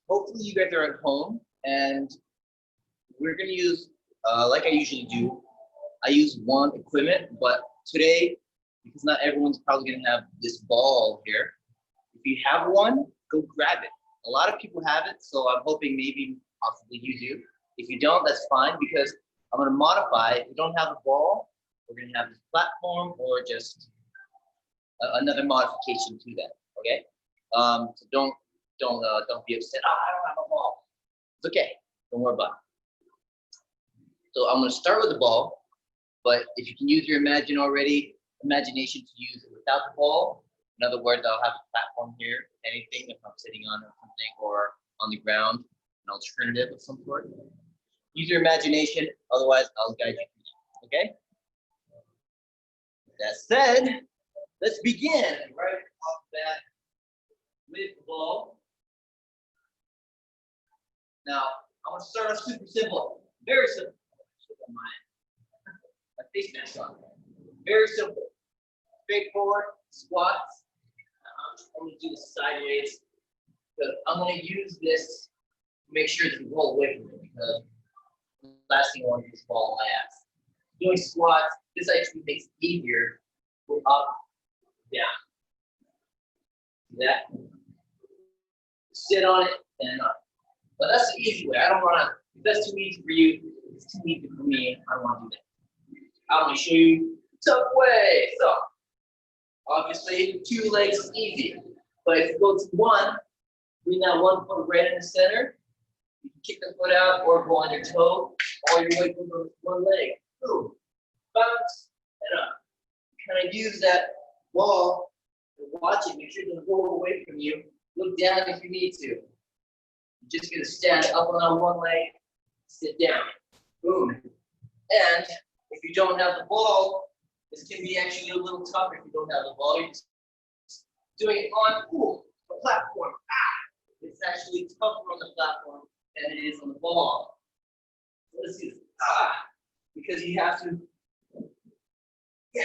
hopefully you guys are at home, and we're gonna use, like I usually do, I use one equipment, but today, because not everyone's probably gonna have this ball here, if you have one, go grab it. A lot of people have it, so I'm hoping maybe possibly you do. If you don't, that's fine, because I'm gonna modify. If you don't have a ball, we're gonna have this platform or just another modification to that. Okay? So don't be upset. Oh, I don't have a ball. It's okay. Don't worry about it. So I'm gonna start with the ball, but if you can use your imagination to use it without the ball. In other words, I'll have a platform here, anything if I'm sitting on something or on the ground, an alternative of some sort. Use your imagination, otherwise I'll guide you through that, okay? That said, let's begin right off the bat with the ball. Now, I'm gonna start off super simple, very simple. My face mask on. Very simple, straightforward squats. I'm going to do this sideways, because I'm going to use this to make sure to roll away from it, because the last thing I want to do is fall on my ass. Doing squats, this actually makes it easier. Go up, down. See that? Sit on it and up. But that's the easy way. I don't want to, if that's too easy for you, it's too easy for me. I don't want to do that. I'm going to show you the tough way. So, obviously, 2 legs is easy, but if you go to one, bring that 1 foot right in the center. You can kick the foot out or go on your toe. All your weight goes on 1 leg. Boom, bounce, and up. Kind of use that wall and watch it. Make sure it doesn't roll away from you. Look down if you need to. You're just gonna stand up on 1 leg, sit down. Boom. And if you don't have the ball, this can be actually a little tougher if you don't have the ball. You're just doing it on the platform. It's actually tougher on the platform than it is on the ball. So let's do this. Because you have to, you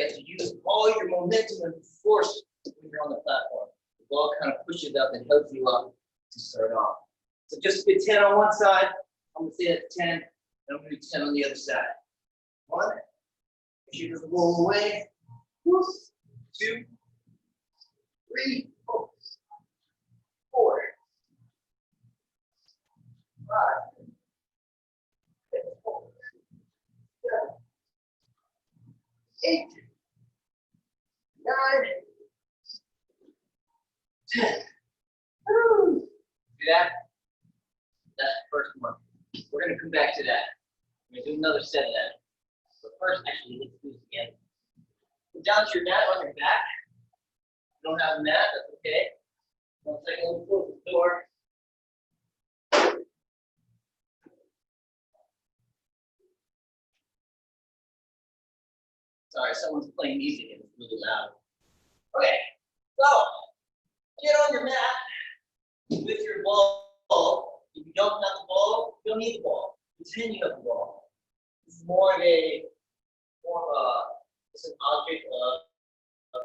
have to use all your momentum and force when you're on the platform. The ball kind of pushes up and helps you up to start off. So just get 10 on one side. I'm gonna say that's 10, and I'm gonna do 10 on the other side. 1, you just roll away. 2, 3, 4, 5, 6, 7, 8, 9, 10. Woo. See that? That's the first one. We're going to come back to that. We're going to do another set of that. But first, actually, let's do this again. Go down to your mat on your back. If you don't have a mat, that's okay. 1 second, we'll close the door. Sorry, someone's playing music and it's really loud. Okay, so get on your mat with your ball. If you don't have the ball, you don't need the ball. Pretend you have the ball. This is more of a, it's an object of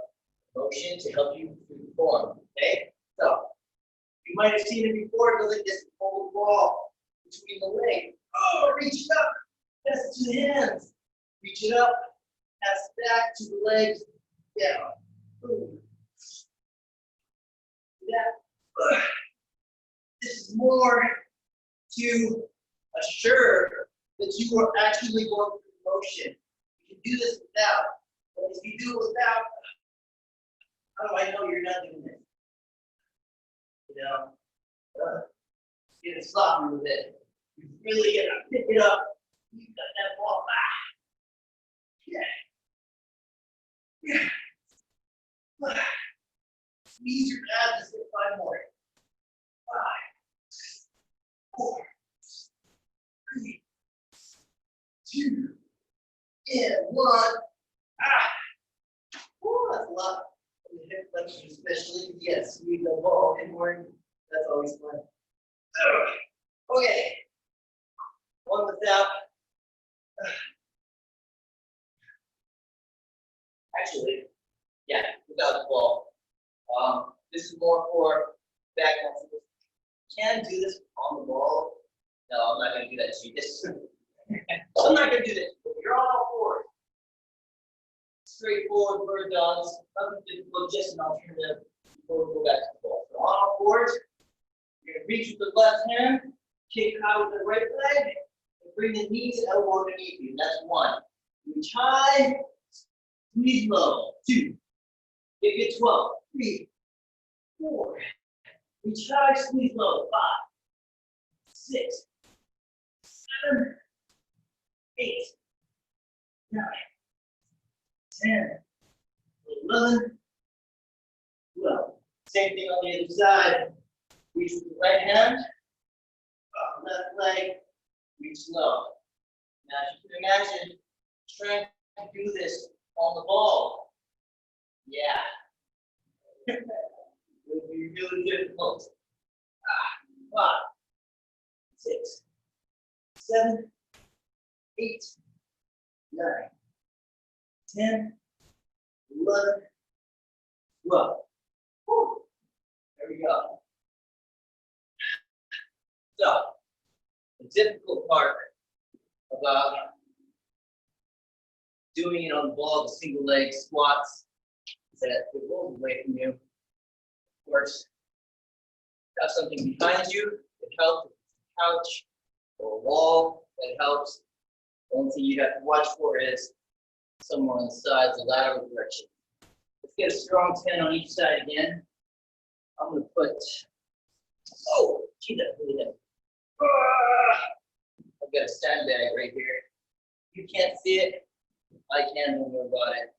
motion to help you perform. Okay, so you might have seen it before. Go like this, hold the ball between the legs. Oh, reach it up. Pass it to the hands. Reach it up. Pass it back to the legs. Down. Boom. Yeah. This is more to assure that you are actually going through the motion. You can do this without, but if you do it without, how do I know you're not doing it? You know, get it sloppy with it. You really gotta pick it up. You got that ball back. Yeah. Squeeze your abs and 5 more. 5, 4, 3, 2, and 1. Oh, that's a lot. Hip flexion especially. Yes, we go ball inward. That's always fun. Okay. One without. Actually, yeah, without the ball. This is more for back on. Can do this on the ball. No, I'm not going to do that to you. I'm not going to do this. You're on all fours. Straightforward bird dogs. Nothing difficult, just an alternative before we go back to the ball. So on all fours, you're going to reach with the left hand, kick high with the right leg, and bring the knee to elbow underneath you. That's one. Reach high, squeeze low. 2. Give it 12. 3, 4. Reach high, squeeze low. 5, 6, 7, 8, 9, 10, 11, 12. Same thing on the other side. Reach with the right hand, left leg, reach low. Now, if you can imagine trying to do this on the ball. Yeah. It would be really difficult. 5, 6, 7, 8, 9, 10, 11, 12. Whew. There we go. So, the difficult part about doing it on the ball, the single leg squats, is that it rolls away from you. Of course, have something behind you that helps, a couch or a wall that helps. The only thing you have to watch for is somewhere on the sides, the lateral direction. Let's get a strong 10 on each side again. I'm going to put, oh, gee, that's really heavy. I've got a sandbag right here. You can't see it. I can, don't worry about it.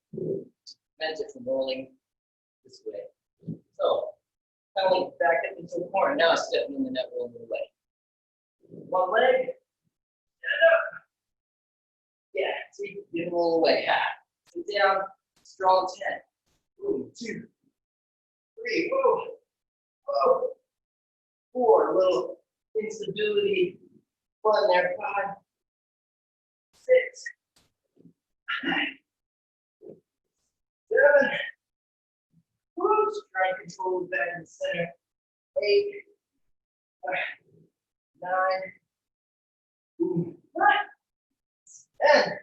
Prevent it from rolling this way. So, kind of like back up into the corner. Now I'm stepping in the net, rolling away. One leg, stand up. Yeah, see, you roll away. Ha. Sit down, strong 10. Ooh, 2, 3, whoa, whoa. 4, a little instability. Fun there. 5, 6, 9, 7. Whoops, try and control it back in the center. 8, 9, ooh, 10.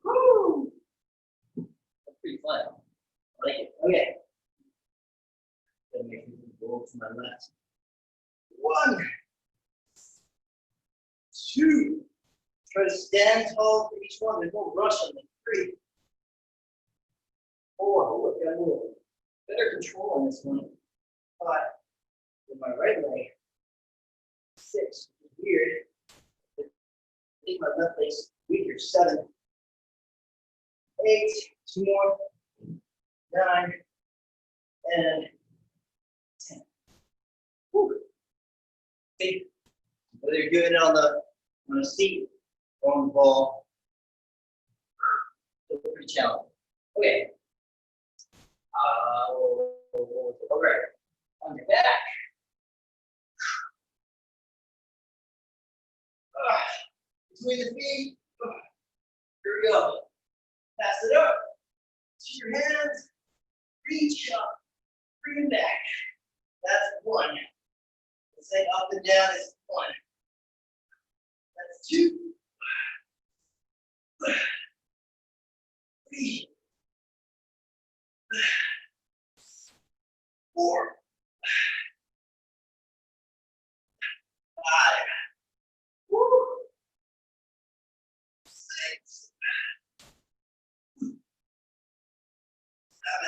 Woo! That's pretty fun. I like it. Okay. Gonna make me go to my left. 1, 2. Try to stand tall for each one. There's no rush on them. 3, 4. Oh, I got a little better control on this one. 5. With my right leg. 6. Weird. I think my left leg's weaker. 7, 8. 2 more. 9. And 10. Whew. See, whether you're doing it on a seat or on the ball, it's pretty challenging. Okay. All right. On your back. Between the feet. Here we go. Pass it up to your hands. Reach up. Bring it back. That's 1. Let's say up and down is 1. That's 2. 3. 4. 5. Woo. 6.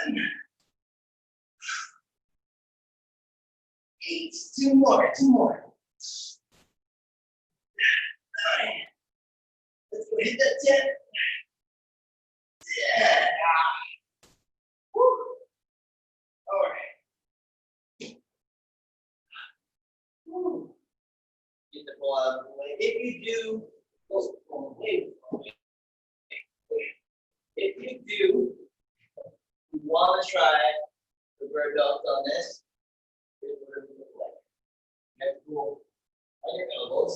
7. 8. 2 more. 2 more. 9. Let's go hit that 10. Yeah. Woo. All right. Woo. Get the ball out of the way. If you do, you want to try the bird dogs on this, here's what it looks like. You have to go on your elbows.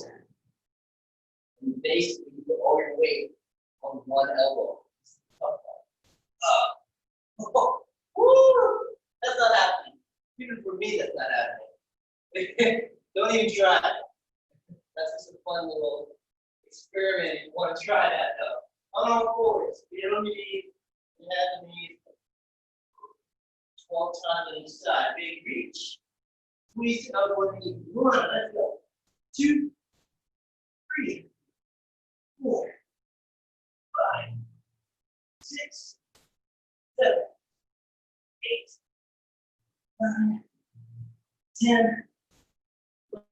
And basically, you put all your weight on one elbow. Woo! That's not happening. Even for me, that's not happening. Don't even try. That's just a fun little experiment if you want to try that though. On all fours, feel the knee, have the knee. 12 times on each side. Big reach. Squeeze out one knee. 1, let's go. 2, 3, 4, 5, 6, 7, 8, 9, 10,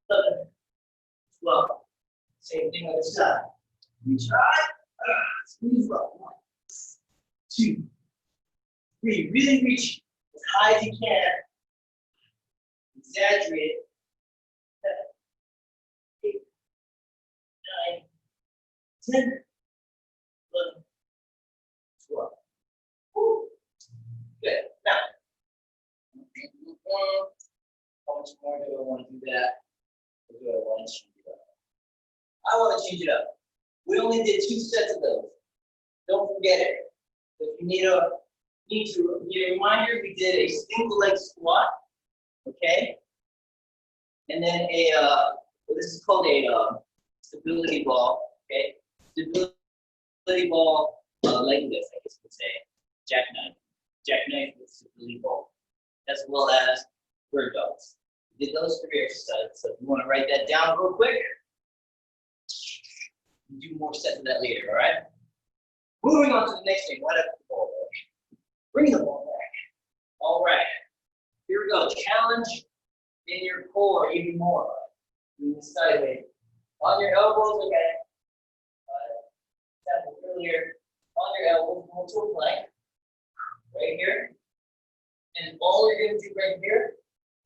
11, 12. Same thing on the side. Reach high. Squeeze up. 1, 2, 3. Really reach as high as you can. Exaggerate. 7, 8, 9, 10, 11, 12. Woo. Good. Now, how much more do I want to do that? Or do I want to change it up? I want to change it up. We only did 2 sets of those. Don't forget it. If you need a reminder, we did a single leg squat, okay? And then this is called a stability ball, okay? Stability ball leg lift, I guess you could say. Jackknife with stability ball, as well as bird dogs. We did those 3 exercises. So if you want to write that down real quick, we'll do more sets of that later, all right? Moving on to the next thing, right up the ball back. Bring the ball back. All right, here we go. Challenge in your core even more. Doing this sideways. On your elbows, okay. Example earlier, on your elbows, go to a plank. Right here. And all you're going to do right here,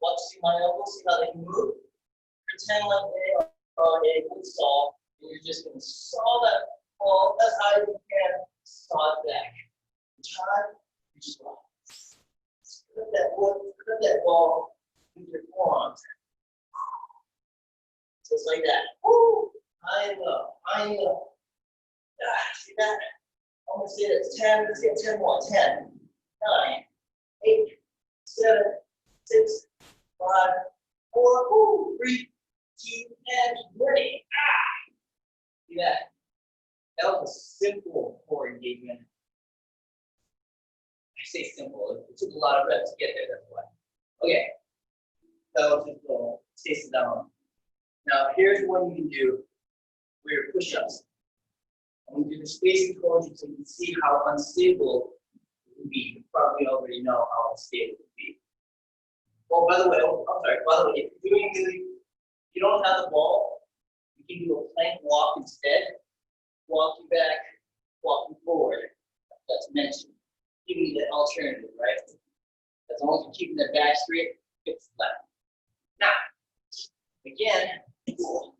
watch my elbows, see how they can move. Pretend like they are a wood saw, and you're just going to saw that ball as high as you can, saw it back. Time, you squat. Cut that wood, cut that ball with your forearms. Just like that. Woo! High and low, high and low. See that? I'm going to say that's 10, let's get 10 more. 10, 9, 8, 7, 6, 5, 4, 3, 2, and ready. See that? That was a simple core engagement. I say simple. It took a lot of reps to get there, that's why. Okay. That was just a taste of that one. Now, here's one you can do for your push-ups. I'm going to do the spacing coaching so you can see how unstable it can be. You probably already know how unstable it can be. Oh, by the way, if you're doing you don't have the ball, you can do a plank walk instead. Walk you back, walk you forward. That's mentioned. Give me the alternative, right? As long as you're keeping the back straight, it's flat. Now, again for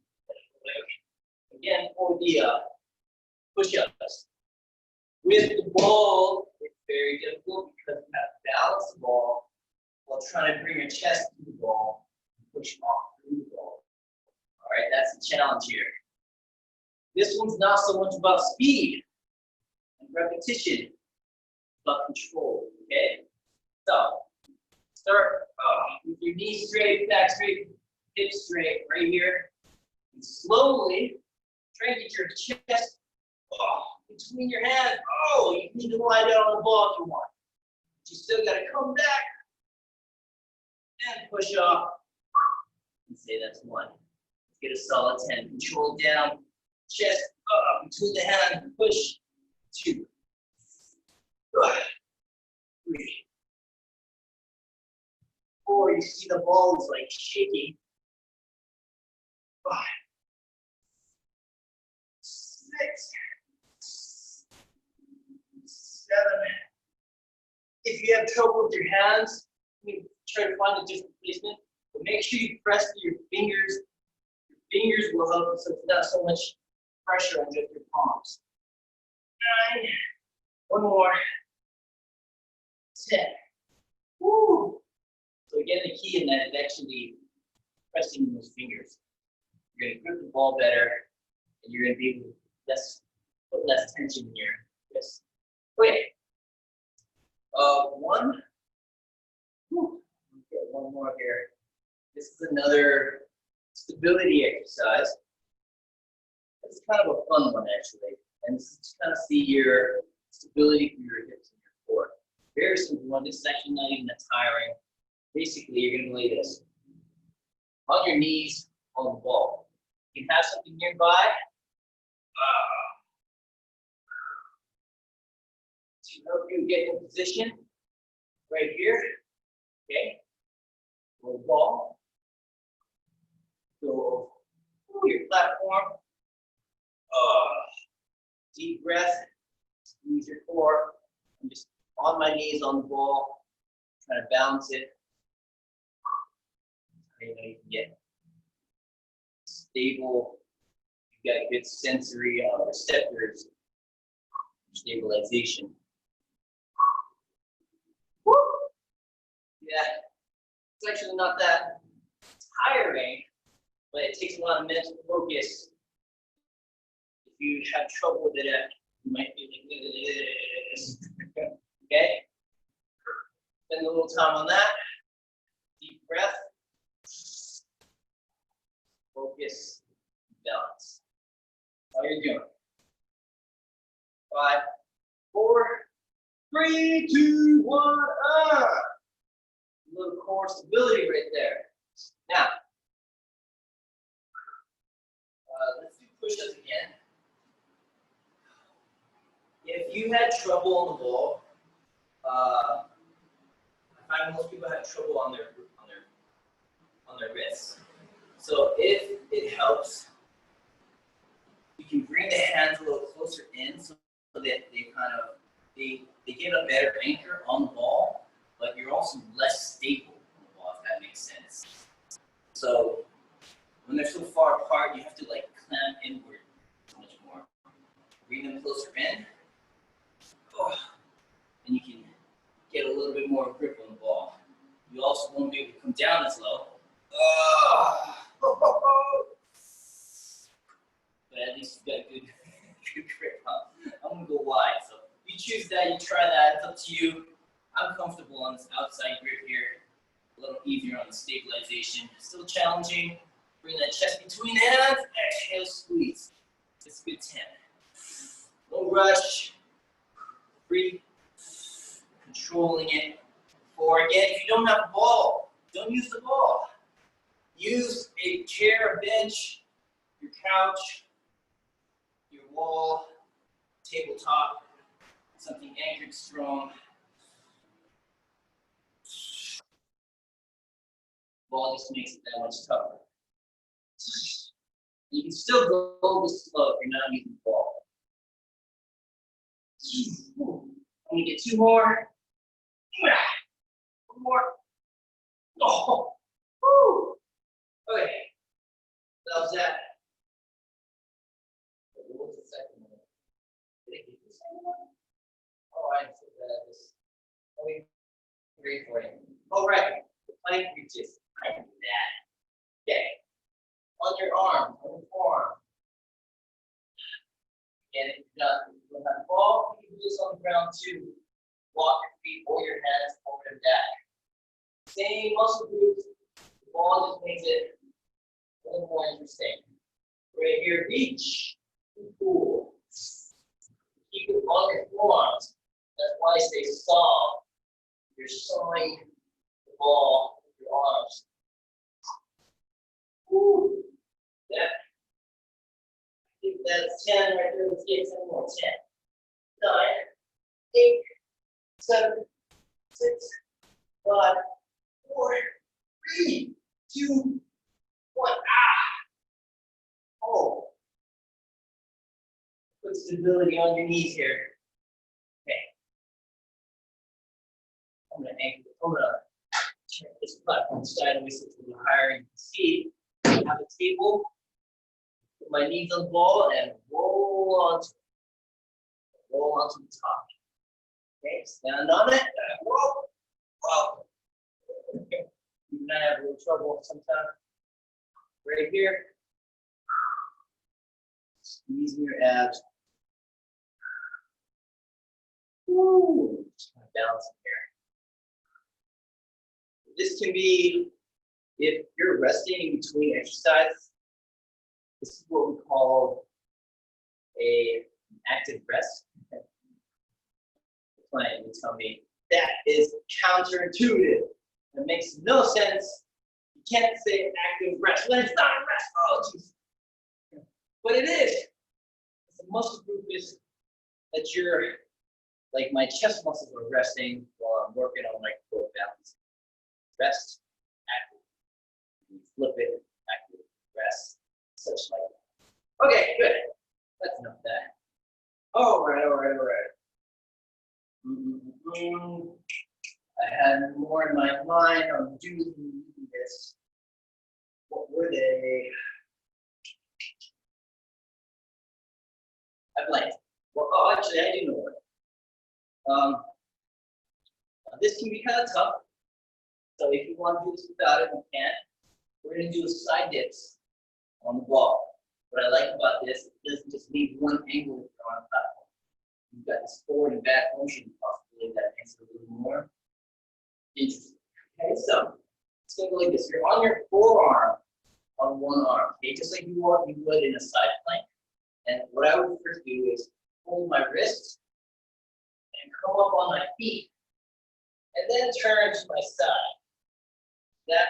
the push-ups. With the ball, it's very difficult because you have to balance the ball while trying to bring your chest to the ball and push off through the ball. All right, that's the challenge here. This one's not so much about speed and repetition, it's about control, okay? So, start with your knees straight, back straight, hips straight, right here. And slowly, try and get your chest between your hands. Oh, you need to lie down on the ball if you want. But you still got to come back and push off. And say that's 1. Let's get a solid 10. Control down, chest up between the hands, and push. 2, 3, 4. You see the ball is like shaking. 5, 6, 7. If you have trouble with your hands, you can try to find a different placement. But make sure you press with your fingers. Your fingers will help, so it's not so much pressure on just your palms. 9. 1 more. 10. Woo! So again, the key in that is actually pressing those fingers. You're going to grip the ball better, and you're going to be able to put less tension in your wrist. Okay. 1, Get one more here. This is another stability exercise. It's kind of a fun one, actually. And this is just kind of see your stability through your hips and your core. Very simple one. This is actually not even that tiring. Basically, you're going to lay this on your knees on the ball. You can have something nearby to help you get in position right here. Okay. Roll the ball. Go over your platform. Deep breath. Squeeze your core. I'm just on my knees on the ball, trying to balance it. You know, you can get stable. You've got good sensory receptors, stabilization. Woo! Yeah, it's actually not that tiring, but it takes a lot of mental focus. If you have trouble with it, you might be like this. Okay? Spend a little time on that. Deep breath. Focus, balance. How you're doing? 5, 4, 3, 2, 1, A little core stability right there. Now, let's do push-ups again. If you had trouble on the ball, I find most people have trouble on their wrists. So if it helps, you can bring the hands a little closer in so that they get a better anchor on the ball, but you're also less stable on the ball, if that makes sense. So when they're so far apart, you have to like clamp inward so much more. Bring them closer in, and you can get a little bit more grip on the ball. You also won't be able to come down as low. But at least you got good grip. I'm gonna go wide. So you choose that, you try that, it's up to you. I'm comfortable on this outside grip here. A little easier on the stabilization. Still challenging. Bring that chest between the hands. Exhale, squeeze. It's a good 10. No rush. Breathe. Controlling it. 4 again. If you don't have a ball, don't use the ball. Use a chair, a bench, your couch, your wall, tabletop, something anchored strong. Ball just makes it that much tougher. You can still go this slow if you're not using the ball. I'm gonna get 2 more. 1 more. Oh, woo. Okay, that was that. What was the second one? Did I get the second one? Oh, I said that. Let me read for you. All right, plank reaches. I can do that. Okay, on your arm, on your forearm. And if you don't have the ball, you can do this on the ground too. Walk your feet or your hands over and back. Same muscle groups. The ball just makes it a little more interesting. Right here, reach. Cool. Keep it on your forearms. That's why I say saw. You're sawing the ball with your arms. Woo. Yeah. I think that's 10 right there. Let's get 10 more. 10, 9, 8, 7, 6, 5, 4, 3, 2, 1. Oh. Put stability on your knees here. Okay. I'm gonna check this platform sideways so it's a little higher. You can see I have a table. Put my knees on the ball and roll onto the top. Okay, stand on it. Whoa. Wow. You might have a little trouble sometimes. Right here. Squeezing your abs. Woo. Just kind of balance it This can be, if you're resting in between exercise, this is what we call an active rest. The client will tell me that is counterintuitive. It makes no sense. You can't say active rest when it's not a rest. Oh, geez. But it is. It's a muscle group is that you're, like my chest muscles are resting while I'm working on my core balance. Rest, active. You flip it, active, rest, such like that. Okay, good. That's enough of that. All right. I had more in my mind on doing this. What were they? I blanked. Well, oh, actually, I do know one. This can be kind of tough. So if you want to do this without it, you can. We're going to do a side dips on the ball. What I like about this, it doesn't just leave one angle on the platform. You've got this forward and back motion possibility that makes it a little more interesting. Okay, so it's going to go like this. You're on your forearm on one arm, okay, just like you would in a side plank. And what I would first do is hold my wrists and come up on my feet, and then turn to my side. That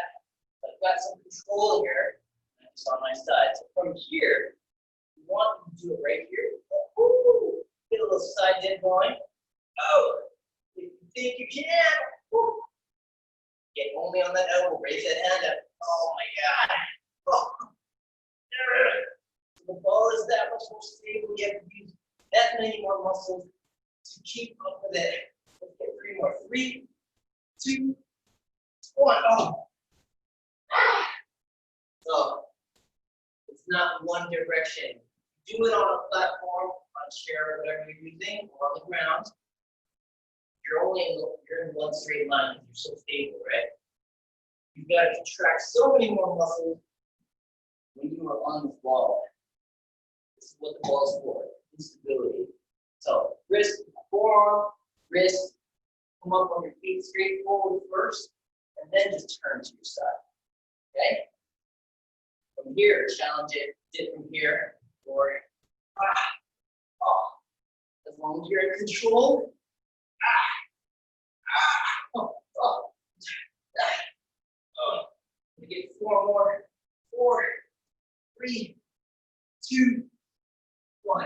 I've got some control here. It's on my side. So from here, you want to do it right here. Ooh, get a little side dip going. Oh, if you think you can. Ooh. Get only on that elbow. Raise that hand up. Oh my God. Oh. So the ball is that much more stable. You have to use that many more muscles to keep up with it. Let's get 3 more. 3, 2, 1. Oh. So it's not one direction. Do it on a platform, on a chair, whatever you're using, or on the ground. You're in one straight line because you're so stable, right? You've got to contract so many more muscles when you are on this ball. This is what the ball is for, instability. So wrist, forearm, wrist, come up on your feet straight forward first, and then just turn to your side. Okay? From here, challenge it, dip from here, or as long as you're in control. We get 4 more. 4, 3, 2, 1.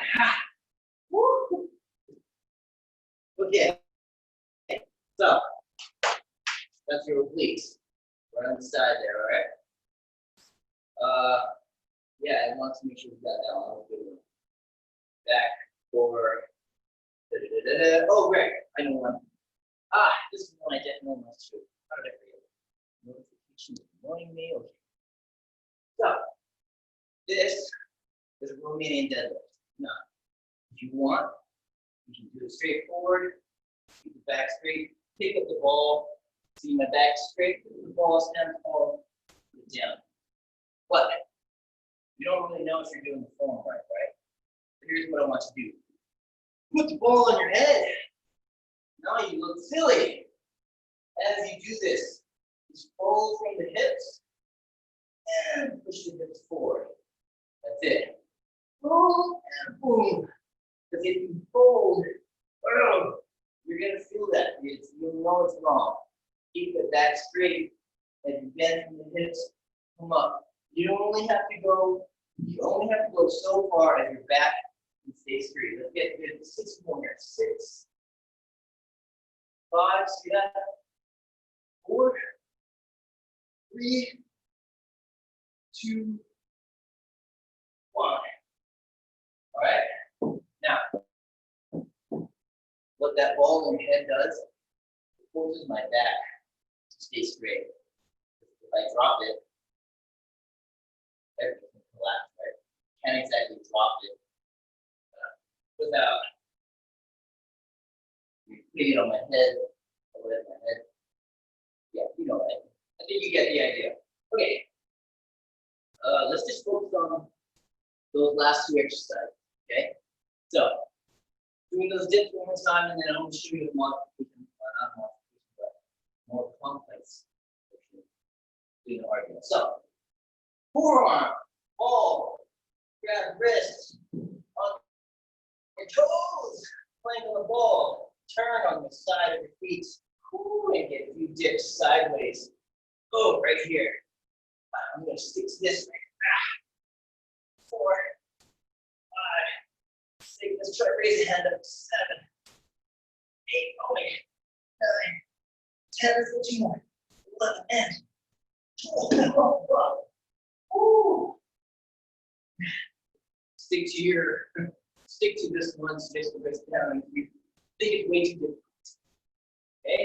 Woo. Okay. So that's your obliques. Right on the side there, all right? Yeah, I want to make sure we got that one. Back, forward. Oh, right. I know one. This is one I didn't know much to. How did I forget? Notification annoying me. Okay. So, this is a Romanian deadlift. Now, if you want, you can do it straight forward, keep the back straight, pick up the ball, see my back straight, put the ball, stand tall, put it down. But you don't really know if you're doing the form right? So here's what I want you to do. Put the ball on your head. Now you look silly. As you do this, just fold from the hips and push the hips forward. That's it. Boom and boom. Because if you fold, you're going to feel that. You'll know it's wrong. Keep the back straight as you bend from the hips, come up. You only have to go so far as your back can stay straight. Let's get good. 6 more here. 6, 5, see that? 4, 3, 2, 1. All right. Now, what that ball in your head does, it forces my back to stay straight. If I drop it, everything can collapse, right? Can't exactly drop it without putting it on my head, away from my head. Yeah, you know that. I think you get the idea. Okay. Let's just focus on those last 2 exercises. Okay. So doing those dips one more time, and then I'm going to show you a modification, not modification, but more complex doing the argument. So, forearm, ball, grab wrist, on your toes, plank on the ball, turn on the side of your feet, and get a few dips sideways. Oh, right here. I'm going to stick to this right. 4, 5, 6. Let's try to raise a hand up. 7, 8. Oh, wait. 9, 10. Let's do 2 more. 11 and 12. Ooh. Stick to this one. Stick to this down. If you think it's way too difficult. Okay.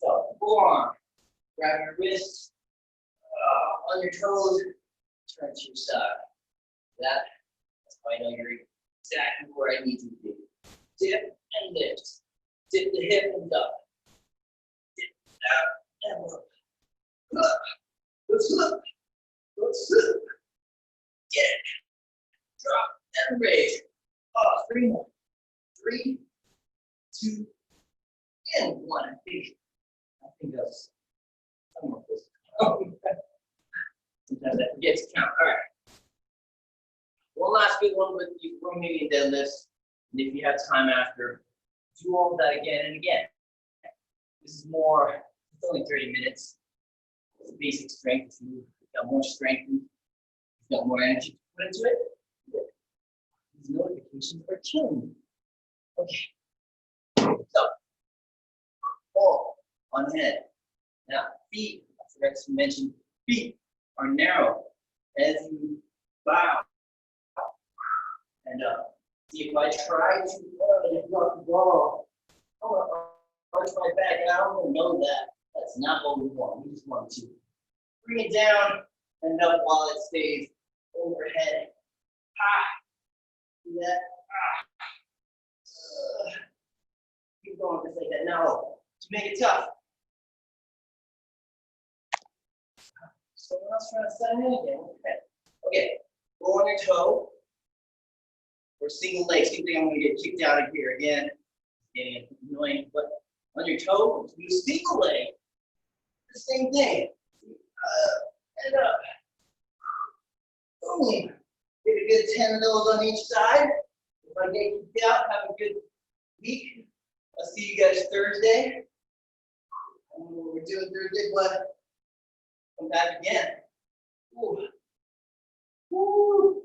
So forearm. Grab your wrist. On your toes, turn to your side. That's how I know you're exactly where I need you to be. Dip and lift. Dip the hip and up. Dip down and up. Up. Get it. Drop and raise. 3 more. 3, 2, and 1. I think that's somewhere close. Sometimes I forget to count. All right. One last good one with you for maybe deadlifts. And if you have time after, do all of that again and again. This is more, it's only 30 minutes. It's basic strength. You've got more strength, you've got more energy to put into it. These notifications are killing me. Okay. So, ball on head. Now, feet, I forgot to mention, feet are narrow as you bow and up. See, if I try to drop the ball, I'm going to arch my back, and I don't know that. That's not what we want. We just want to bring it down and up while it stays overhead. See that? Keep going just like that. Now, to make it tough. Someone else trying to sign in again. Okay. Go on your toe. Or single leg. Same thing. I'm going to get kicked out of here again. Getting annoying. But on your toe, do single leg. The same thing. And up. Boom. Get a good 10 of those on each side. If I get kicked out, have a good week. I'll see you guys Thursday. I don't know what we're doing Thursday, but come back again. Ooh. Woo.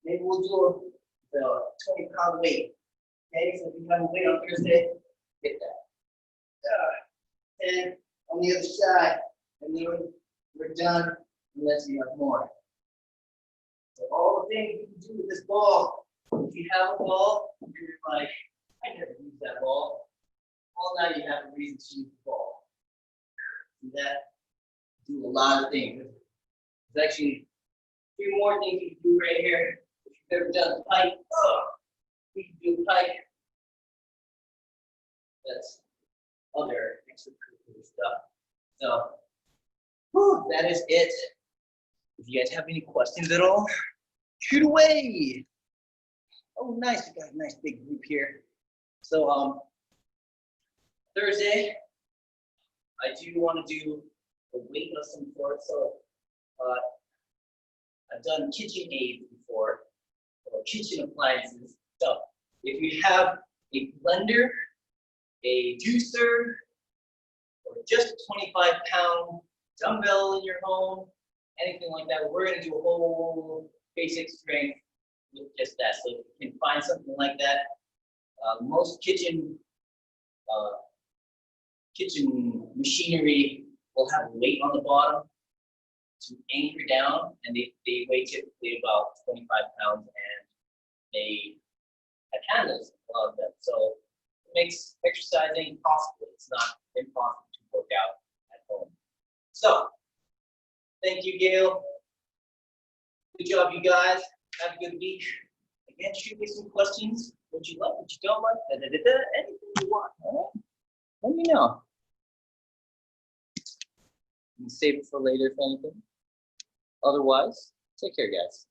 Maybe we'll do the 20-pound weight. Okay, so if you have a weight on Thursday, get that. And on the other side, and then we're done unless you have more. So all the things you can do with this ball. If you have a ball, you're like, I never use that ball. Well, now you have a reason to use the ball. See that? Do a lot of things. There's actually 3 more things you can do right here. If you've ever done a pike, you can do a pike. That's other extracurricular stuff. So, that is it. If you guys have any questions at all, shoot away. Oh, nice. We got a nice big group here. So, Thursday, I do want to do a weight of some sort. So, I've done kitchen aids before, or kitchen appliances. So, if you have a blender, a juicer, or just a 25-pound dumbbell in your home, anything like that, we're going to do a whole basic strength with just that. So, if you can find something like that, most kitchen machinery will have a weight on the bottom to anchor down, and they weigh typically about 25 pounds, and they have handles above them. So it makes exercising possible. It's not impossible to work out at home. So thank you, Gail. Good job, you guys. Have a good week. Again, shoot me some questions. What you like, what you don't like, anything you want. All right? Let me know. You can save it for later if anything. Otherwise, take care, guys.